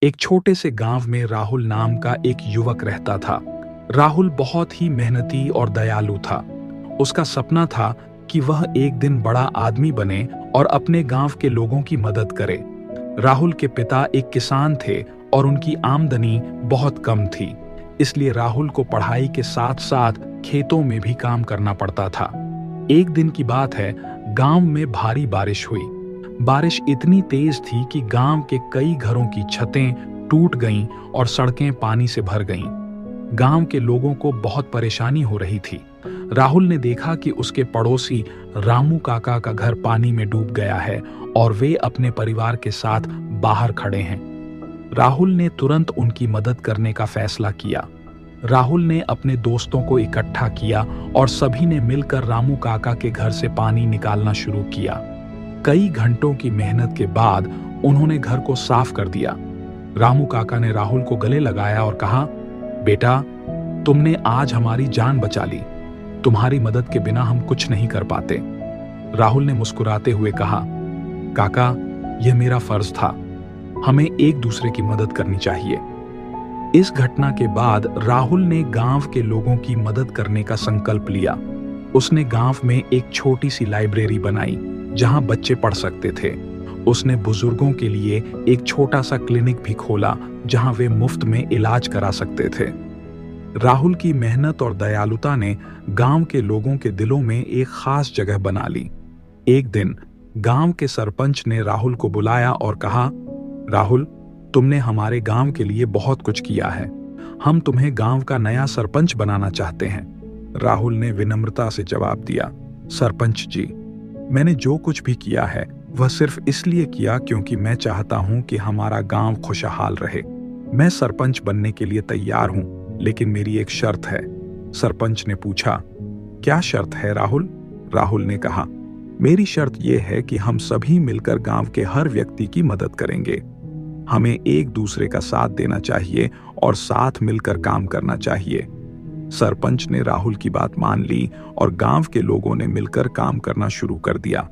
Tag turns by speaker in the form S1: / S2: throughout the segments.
S1: एक छोटे से गांव में राहुल नाम का एक युवक रहता था। राहुल बहुत ही मेहनती और दयालु था। उसका सपना था कि वह एक दिन बड़ा आदमी बने और अपने गांव के लोगों की मदद करे। राहुल के पिता एक किसान थे और उनकी आमदनी बहुत कम थी, इसलिए राहुल को पढ़ाई के साथ साथ खेतों में भी काम करना पड़ता था। एक दिन की बात है, गांव में भारी बारिश हुई। बारिश इतनी तेज थी कि गांव के कई घरों की छतें टूट गईं और सड़कें पानी से भर गईं। गांव के लोगों को बहुत परेशानी हो रही थी। राहुल ने देखा कि उसके पड़ोसी रामू काका का घर पानी में डूब गया है और वे अपने परिवार के साथ बाहर खड़े हैं। राहुल ने तुरंत उनकी मदद करने का फैसला किया। राहुल ने अपने दोस्तों को इकट्ठा किया और सभी ने मिलकर रामू काका के घर से पानी निकालना शुरू किया। कई घंटों की मेहनत के बाद उन्होंने घर को साफ कर दिया। रामू काका ने राहुल को गले लगाया और कहा, बेटा, तुमने आज हमारी जान बचा ली। तुम्हारी मदद के बिना हम कुछ नहीं कर पाते। राहुल ने मुस्कुराते हुए कहा, काका, यह मेरा फर्ज था। हमें एक दूसरे की मदद करनी चाहिए। इस घटना के बाद राहुल ने गांव के लोगों की मदद करने का संकल्प लिया। उसने गांव में एक छोटी सी लाइब्रेरी बनाई जहां बच्चे पढ़ सकते थे। उसने बुजुर्गों के लिए एक छोटा सा क्लिनिक भी खोला जहां वे मुफ्त में इलाज करा सकते थे। राहुल की मेहनत और दयालुता ने गांव के लोगों के दिलों में एक खास जगह बना ली। एक दिन गांव के सरपंच ने राहुल को बुलाया और कहा, राहुल, तुमने हमारे गांव के लिए बहुत कुछ किया है। हम तुम्हें गांव का नया सरपंच बनाना चाहते हैं। राहुल ने विनम्रता से जवाब दिया, सरपंच जी, मैंने जो कुछ भी किया है वह सिर्फ इसलिए किया क्योंकि मैं चाहता हूं कि हमारा गांव खुशहाल रहे। मैं सरपंच बनने के लिए तैयार हूं, लेकिन मेरी एक शर्त है। सरपंच ने पूछा, क्या शर्त है राहुल? राहुल ने कहा, मेरी शर्त यह है कि हम सभी मिलकर गांव के हर व्यक्ति की मदद करेंगे। हमें एक दूसरे का साथ देना चाहिए और साथ मिलकर काम करना चाहिए। सरपंच ने राहुल की बात मान ली और गांव के लोगों ने मिलकर काम करना शुरू कर दिया।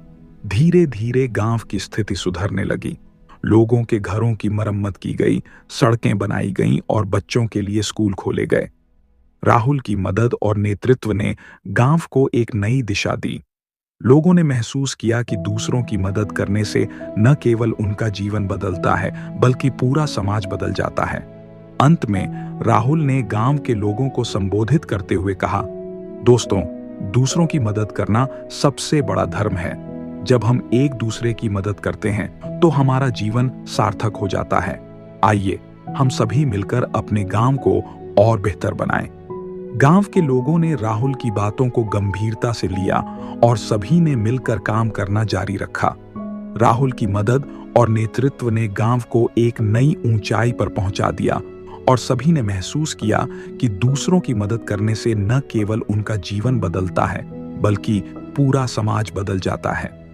S1: धीरे धीरे गांव की स्थिति सुधरने लगी। लोगों के घरों की मरम्मत की गई, सड़कें बनाई गईं और बच्चों के लिए स्कूल खोले गए। राहुल की मदद और नेतृत्व ने गांव को एक नई दिशा दी। लोगों ने महसूस किया कि दूसरों की मदद करने से न केवल उनका जीवन बदलता है, बल्कि पूरा समाज बदल जाता है। अंत में राहुल ने गांव के लोगों को संबोधित करते हुए कहा, दोस्तों, दूसरों की मदद करना सबसे बड़ा धर्म है। जब हम एक दूसरे की मदद करते हैं तो हमारा जीवन सार्थक हो जाता है। आइए हम सभी मिलकर अपने गांव को और बेहतर बनाएं। गांव के लोगों ने राहुल की बातों को गंभीरता से लिया और सभी ने मिलकर काम करना जारी रखा। राहुल की मदद और नेतृत्व ने गांव को एक नई ऊंचाई पर पहुंचा दिया और सभी ने महसूस किया कि दूसरों की मदद करने से न केवल उनका जीवन बदलता है, बल्कि पूरा समाज बदल जाता है।